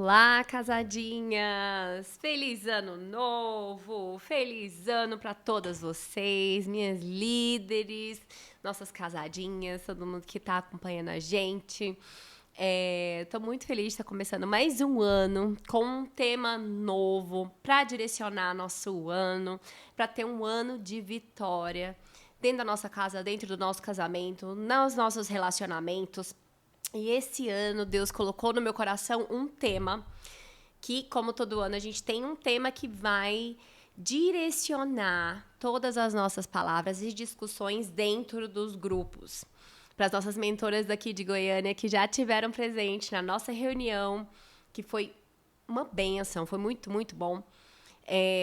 Olá, casadinhas! Feliz ano novo! Feliz ano para todas vocês, minhas líderes, nossas casadinhas, todo mundo que está acompanhando a gente. Tô muito feliz de estar começando mais um ano com um tema novo para direcionar nosso ano, para ter um ano de vitória dentro da nossa casa, dentro do nosso casamento, nos nossos relacionamentos. E esse ano Deus colocou no meu coração um tema que, como todo ano, a gente tem um tema que vai direcionar todas as nossas palavras e discussões dentro dos grupos. Para as nossas mentoras daqui de Goiânia que já tiveram presente na nossa reunião, que foi uma bênção, foi muito, muito bom.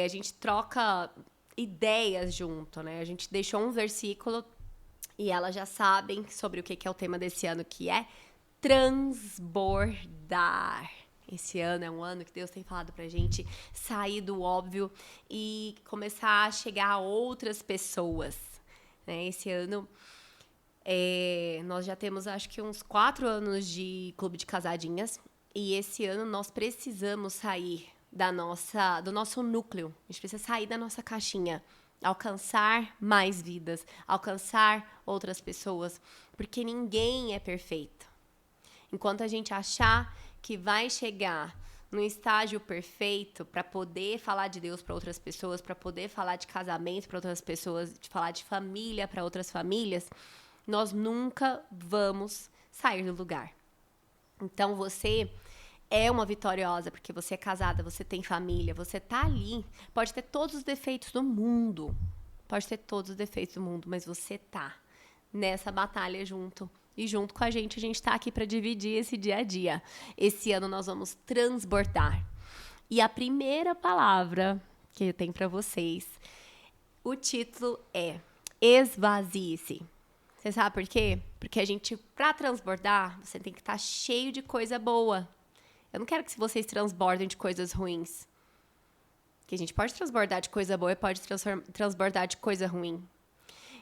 A gente troca ideias junto, né? A gente deixou um versículo e elas já sabem sobre o que é o tema desse ano, que é transbordar. Esse ano é um ano que Deus tem falado pra gente sair do óbvio e começar a chegar a outras pessoas, né? Esse ano nós já temos acho que uns 4 anos de Clube de Casadinhas e esse ano nós precisamos sair do nosso núcleo. A gente precisa sair da nossa caixinha, alcançar mais vidas, alcançar outras pessoas, porque ninguém é perfeito. Enquanto a gente achar que vai chegar no estágio perfeito para poder falar de Deus para outras pessoas, para poder falar de casamento para outras pessoas, de falar de família para outras famílias, nós nunca vamos sair do lugar. Então você é uma vitoriosa porque você é casada, você tem família, você tá ali, pode ter todos os defeitos do mundo, mas você tá nessa batalha junto. E junto com a gente tá aqui para dividir esse dia a dia. Esse ano nós vamos transbordar. E a primeira palavra que eu tenho para vocês, o título é esvazie-se. Você sabe por quê? Porque a gente, para transbordar, você tem que estar cheio de coisa boa. Eu não quero que vocês transbordem de coisas ruins. Que a gente pode transbordar de coisa boa e pode transbordar de coisa ruim.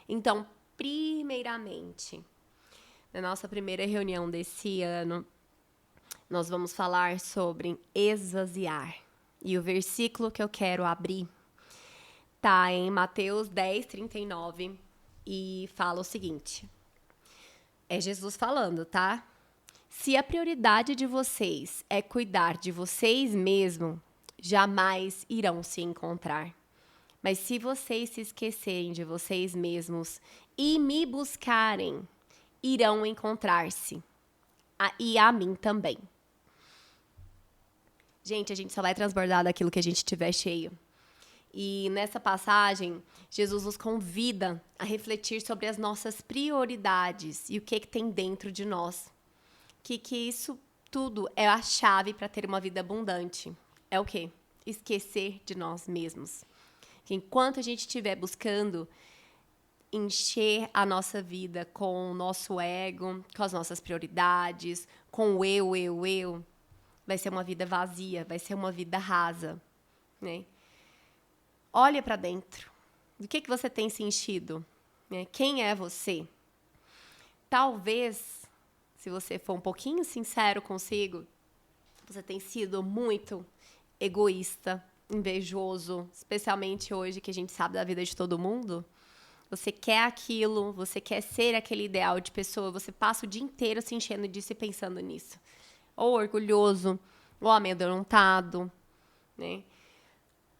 Então, primeiramente, na nossa primeira reunião desse ano, nós vamos falar sobre esvaziar. E o versículo que eu quero abrir está em Mateus 10, 39 e fala o seguinte. É Jesus falando, tá? Se a prioridade de vocês é cuidar de vocês mesmos, jamais irão se encontrar. Mas se vocês se esquecerem de vocês mesmos e me buscarem, irão encontrar-se. E a mim também. Gente, a gente só vai transbordar daquilo que a gente tiver cheio. E nessa passagem, Jesus nos convida a refletir sobre as nossas prioridades e o que tem dentro de nós. Que isso tudo é a chave para ter uma vida abundante. É o quê? Esquecer de nós mesmos. Que enquanto a gente estiver buscando encher a nossa vida com o nosso ego, com as nossas prioridades, com o eu, vai ser uma vida vazia, vai ser uma vida rasa, né? Olha para dentro. Do que você tem se enchido? Né? Quem é você? Talvez, se você for um pouquinho sincero consigo, você tem sido muito egoísta, invejoso, especialmente hoje que a gente sabe da vida de todo mundo. Você quer aquilo, você quer ser aquele ideal de pessoa, você passa o dia inteiro se enchendo disso e pensando nisso. Ou orgulhoso, ou amedrontado, né?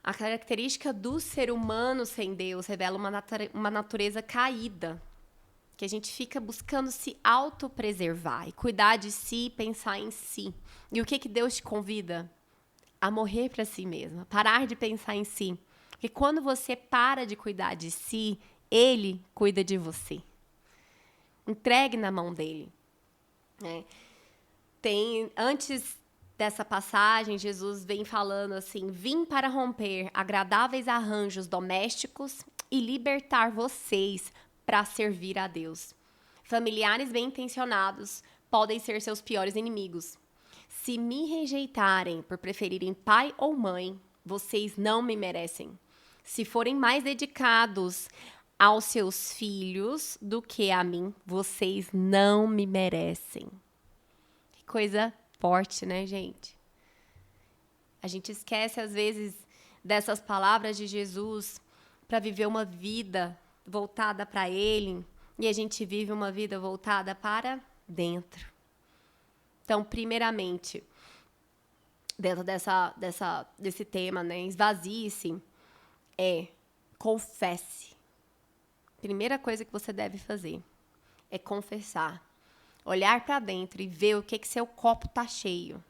A característica do ser humano sem Deus revela uma natureza caída, que a gente fica buscando se autopreservar e cuidar de si e pensar em si. E o que Deus te convida? A morrer para si mesma, parar de pensar em si. Porque quando você para de cuidar de si, Ele cuida de você. Entregue na mão dele. Né? Antes dessa passagem, Jesus vem falando assim: vim para romper agradáveis arranjos domésticos e libertar vocês para servir a Deus. Familiares bem-intencionados podem ser seus piores inimigos. Se me rejeitarem por preferirem pai ou mãe, vocês não me merecem. Se forem mais dedicados aos seus filhos do que a mim, vocês não me merecem. Que coisa forte, né, gente? A gente esquece, às vezes, dessas palavras de Jesus para viver uma vida voltada para Ele, e a gente vive uma vida voltada para dentro. Então, primeiramente, dentro desse tema, né, esvazie-se, confesse. Primeira coisa que você deve fazer é confessar. Olhar para dentro e ver o que seu copo tá cheio,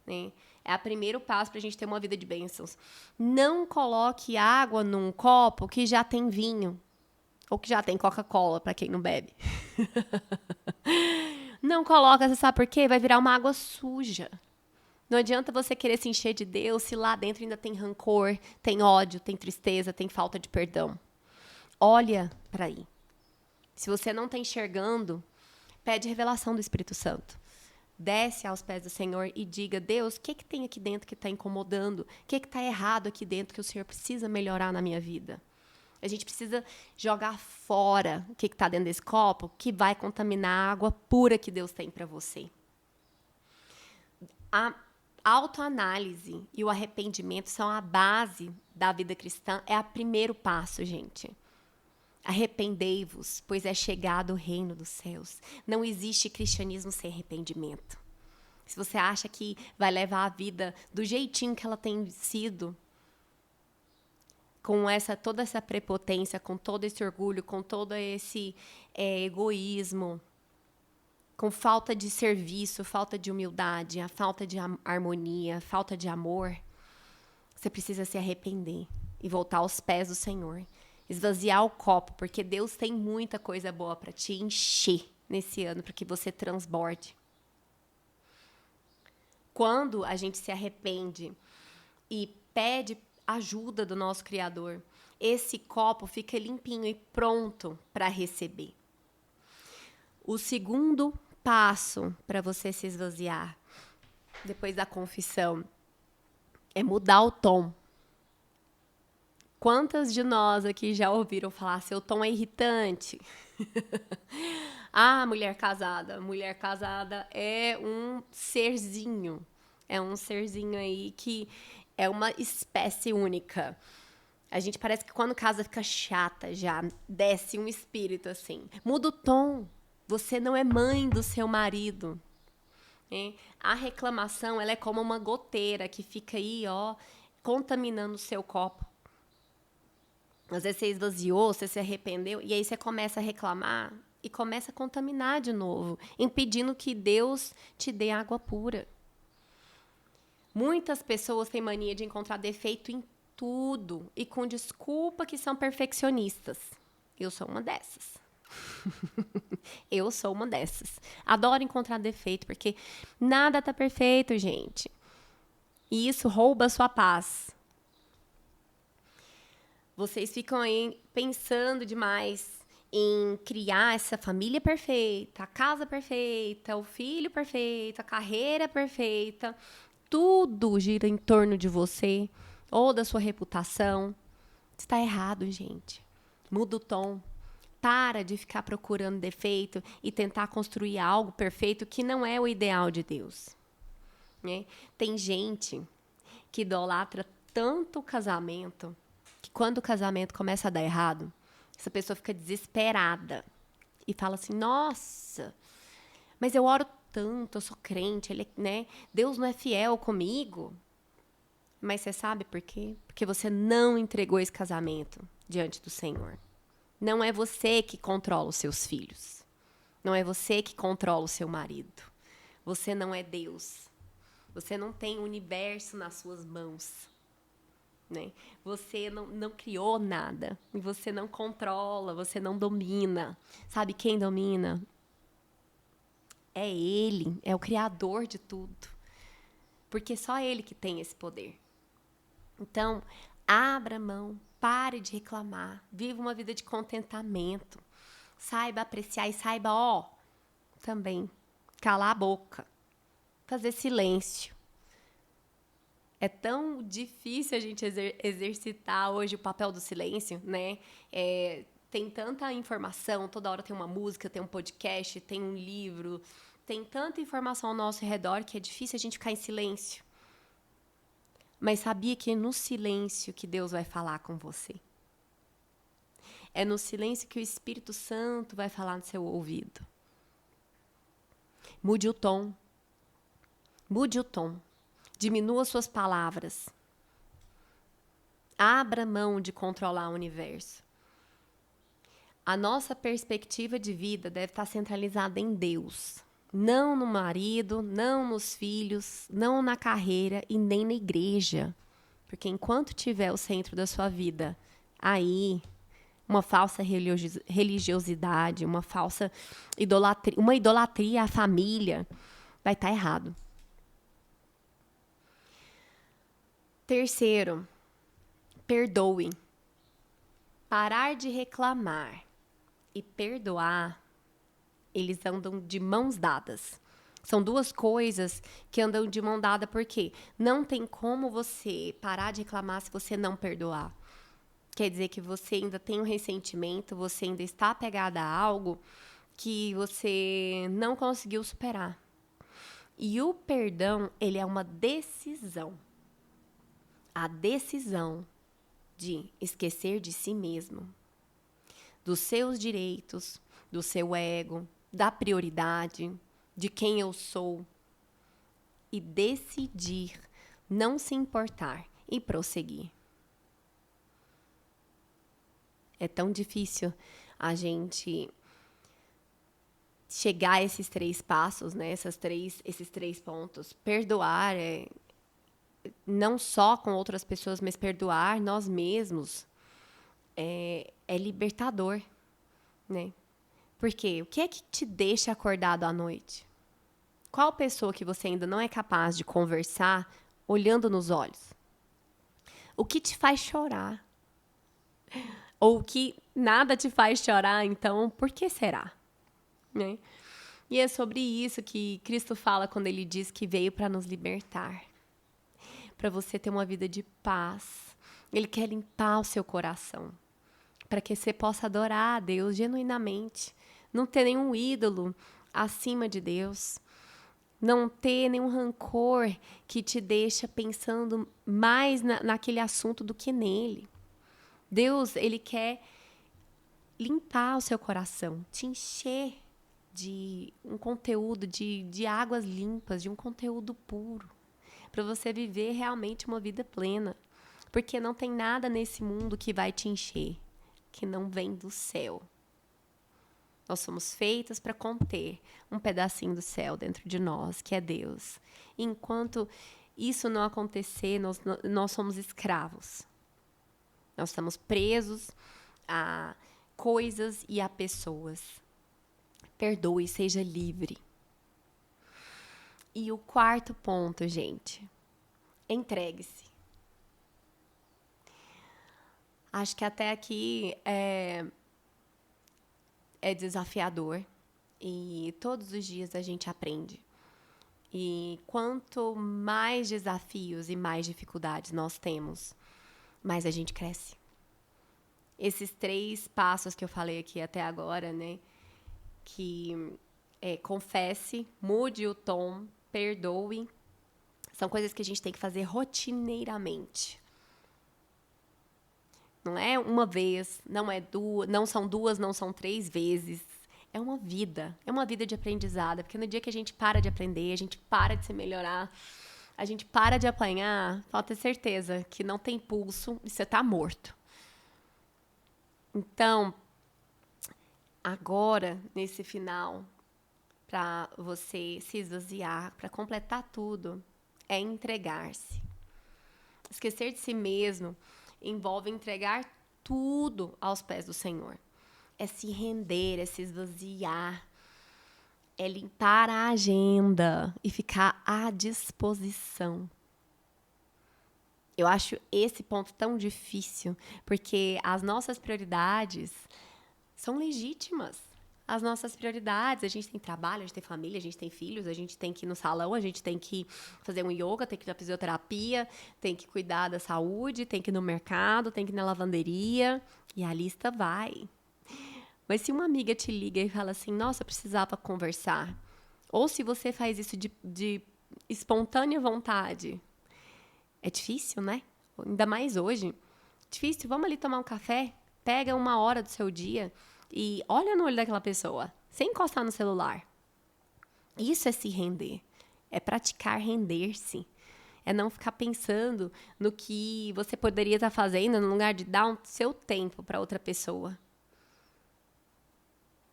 né? É o primeiro passo para a gente ter uma vida de bênçãos. Não coloque água num copo que já tem vinho. Ou que já tem Coca-Cola, para quem não bebe. Não coloca, você sabe por quê? Vai virar uma água suja. Não adianta você querer se encher de Deus se lá dentro ainda tem rancor, tem ódio, tem tristeza, tem falta de perdão. Olha para aí. Se você não está enxergando, pede revelação do Espírito Santo. Desce aos pés do Senhor e diga, Deus, o que tem aqui dentro que está incomodando? O que está errado aqui dentro que o Senhor precisa melhorar na minha vida? A gente precisa jogar fora o que está dentro desse copo que vai contaminar a água pura que Deus tem para você. A autoanálise e o arrependimento são a base da vida cristã, é o primeiro passo, gente. Arrependei-vos, pois é chegado o reino dos céus. Não existe cristianismo sem arrependimento. Se você acha que vai levar a vida do jeitinho que ela tem sido, com toda essa prepotência, com todo esse orgulho, com todo esse egoísmo, com falta de serviço, falta de humildade, a falta de harmonia, falta de amor, você precisa se arrepender e voltar aos pés do Senhor. Esvaziar o copo, porque Deus tem muita coisa boa para te encher nesse ano, para que você transborde. Quando a gente se arrepende e pede ajuda do nosso Criador, esse copo fica limpinho e pronto para receber. O segundo passo para você se esvaziar, depois da confissão, é mudar o tom. Quantas de nós aqui já ouviram falar, seu tom é irritante? Mulher casada. Mulher casada é um serzinho. É um serzinho aí que é uma espécie única. A gente parece que quando casa fica chata já. Desce um espírito assim. Muda o tom. Você não é mãe do seu marido. A reclamação, ela é como uma goteira que fica aí, contaminando o seu copo. Às vezes você esvaziou, você se arrependeu, e aí você começa a reclamar e começa a contaminar de novo, impedindo que Deus te dê água pura. Muitas pessoas têm mania de encontrar defeito em tudo e com desculpa que são perfeccionistas. Eu sou uma dessas. Eu sou uma dessas. Adoro encontrar defeito, porque nada tá perfeito, gente. E isso rouba a sua paz. Vocês ficam aí pensando demais em criar essa família perfeita, a casa perfeita, o filho perfeito, a carreira perfeita. Tudo gira em torno de você ou da sua reputação. Está errado, gente. Muda o tom. Para de ficar procurando defeito e tentar construir algo perfeito que não é o ideal de Deus. Né? Tem gente que idolatra tanto o casamento que quando o casamento começa a dar errado, essa pessoa fica desesperada e fala assim, nossa, mas eu oro tanto, eu sou crente, né? Deus não é fiel comigo. Mas você sabe por quê? Porque você não entregou esse casamento diante do Senhor. Não é você que controla os seus filhos. Não é você que controla o seu marido. Você não é Deus. Você não tem o universo nas suas mãos. Né? Você não criou nada. E você não controla, você não domina. Sabe quem domina? É Ele, é o Criador de tudo. Porque só Ele que tem esse poder. Então, abra mão, pare de reclamar, viva uma vida de contentamento. Saiba apreciar e saiba, também calar a boca, fazer silêncio. É tão difícil a gente exercitar hoje o papel do silêncio, né? Tem tanta informação, toda hora tem uma música, tem um podcast, tem um livro, tem tanta informação ao nosso redor que é difícil a gente ficar em silêncio. Mas sabia que é no silêncio que Deus vai falar com você. É no silêncio que o Espírito Santo vai falar no seu ouvido. Mude o tom. Mude o tom. Diminua suas palavras. Abra mão de controlar o universo. A nossa perspectiva de vida deve estar centralizada em Deus. Não no marido, não nos filhos, não na carreira e nem na igreja. Porque enquanto tiver o centro da sua vida aí, uma falsa religiosidade, uma falsa idolatria, uma idolatria à família, vai estar errado. Terceiro, perdoe. Parar de reclamar e perdoar, eles andam de mãos dadas. São duas coisas que andam de mão dada, porque não tem como você parar de reclamar se você não perdoar. Quer dizer que você ainda tem um ressentimento, você ainda está apegada a algo que você não conseguiu superar. E o perdão, ele é uma decisão. A decisão de esquecer de si mesmo, dos seus direitos, do seu ego, da prioridade, de quem eu sou, e decidir não se importar e prosseguir. É tão difícil a gente chegar a esses 3 passos, né? Esses três pontos. Perdoar não só com outras pessoas, mas perdoar nós mesmos é libertador, né? Porque o que é que te deixa acordado à noite? Qual pessoa que você ainda não é capaz de conversar olhando nos olhos? O que te faz chorar? Ou que nada te faz chorar, então por que será? Né? E é sobre isso que Cristo fala quando ele diz que veio para nos libertar. Para você ter uma vida de paz. Ele quer limpar o seu coração. Para que você possa adorar a Deus genuinamente. Não ter nenhum ídolo acima de Deus. Não ter nenhum rancor que te deixa pensando mais naquele assunto do que nele. Deus, ele quer limpar o seu coração, te encher de um conteúdo, de águas limpas, de um conteúdo puro, para você viver realmente uma vida plena. Porque não tem nada nesse mundo que vai te encher, que não vem do céu. Nós somos feitos para conter um pedacinho do céu dentro de nós, que é Deus. E enquanto isso não acontecer, nós somos escravos. Nós estamos presos a coisas e a pessoas. Perdoe, seja livre. E o quarto ponto, gente, entregue-se. Acho que até aqui é desafiador e todos os dias a gente aprende. E quanto mais desafios e mais dificuldades nós temos, mais a gente cresce. Esses 3 passos que eu falei aqui até agora, né? Que confesse, mude o tom, perdoe. São coisas que a gente tem que fazer rotineiramente. Não é uma vez, não são 2, não são 3 vezes. É uma vida de aprendizado. Porque no dia que a gente para de aprender, a gente para de se melhorar, a gente para de apanhar, pode ter certeza que não tem pulso e você tá morto. Então, agora, nesse final, para você se esvaziar, para completar tudo, é entregar-se. Esquecer de si mesmo envolve entregar tudo aos pés do Senhor. É se render, é se esvaziar, é limpar a agenda e ficar à disposição. Eu acho esse ponto tão difícil, porque as nossas prioridades são legítimas. As nossas prioridades, a gente tem trabalho, a gente tem família, a gente tem filhos, a gente tem que ir no salão, a gente tem que fazer um yoga, tem que ir na fisioterapia, tem que cuidar da saúde, tem que ir no mercado, tem que ir na lavanderia, e a lista vai. Mas se uma amiga te liga e fala assim, nossa, eu precisava conversar, ou se você faz isso de espontânea vontade, É difícil, né? Ainda mais hoje. Difícil, vamos ali tomar um café, pega 1 hora do seu dia e olha no olho daquela pessoa, sem encostar no celular. Isso é se render. É praticar render-se. É não ficar pensando no que você poderia estar fazendo no lugar de dar seu tempo para outra pessoa.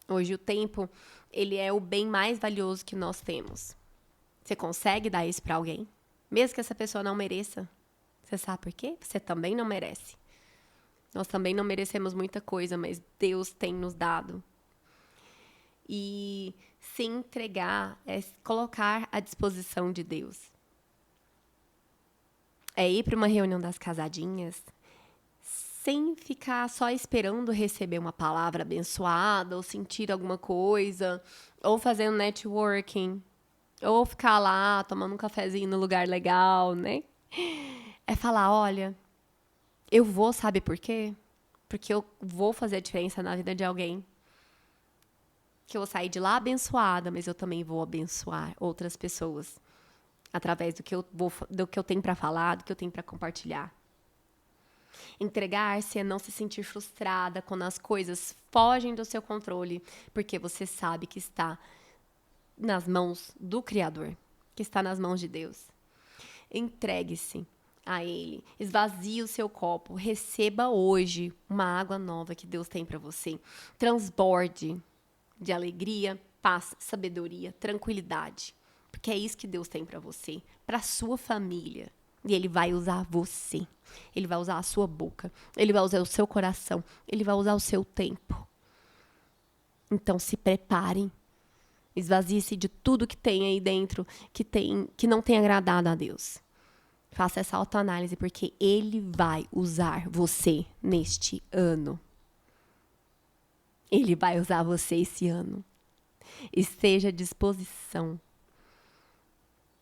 Hoje o tempo, ele é o bem mais valioso que nós temos. Você consegue dar isso para alguém? Mesmo que essa pessoa não mereça. Você sabe por quê? Você também não merece. Nós também não merecemos muita coisa, mas Deus tem nos dado. E se entregar é colocar à disposição de Deus. É ir para uma reunião das casadinhas sem ficar só esperando receber uma palavra abençoada ou sentir alguma coisa, ou fazendo networking, ou ficar lá tomando um cafezinho no lugar legal, né? É falar, olha, eu vou, sabe por quê? Porque eu vou fazer a diferença na vida de alguém. Que eu vou sair de lá abençoada, mas eu também vou abençoar outras pessoas através do que eu tenho para falar, do que eu tenho para compartilhar. Entregar-se é não se sentir frustrada quando as coisas fogem do seu controle, porque você sabe que está nas mãos do Criador, que está nas mãos de Deus. Entregue-se a Ele, esvazie o seu copo, receba hoje uma água nova que Deus tem para você. Transborde de alegria, paz, sabedoria, tranquilidade. Porque é isso que Deus tem para você, para sua família. E Ele vai usar você. Ele vai usar a sua boca. Ele vai usar o seu coração. Ele vai usar o seu tempo. Então se preparem. Esvazie-se de tudo que tem aí dentro que não tem agradado a Deus. Faça essa autoanálise, porque Ele vai usar você neste ano. Ele vai usar você esse ano. Esteja à disposição.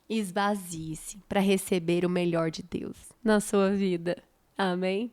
Esvazie-se para receber o melhor de Deus na sua vida. Amém?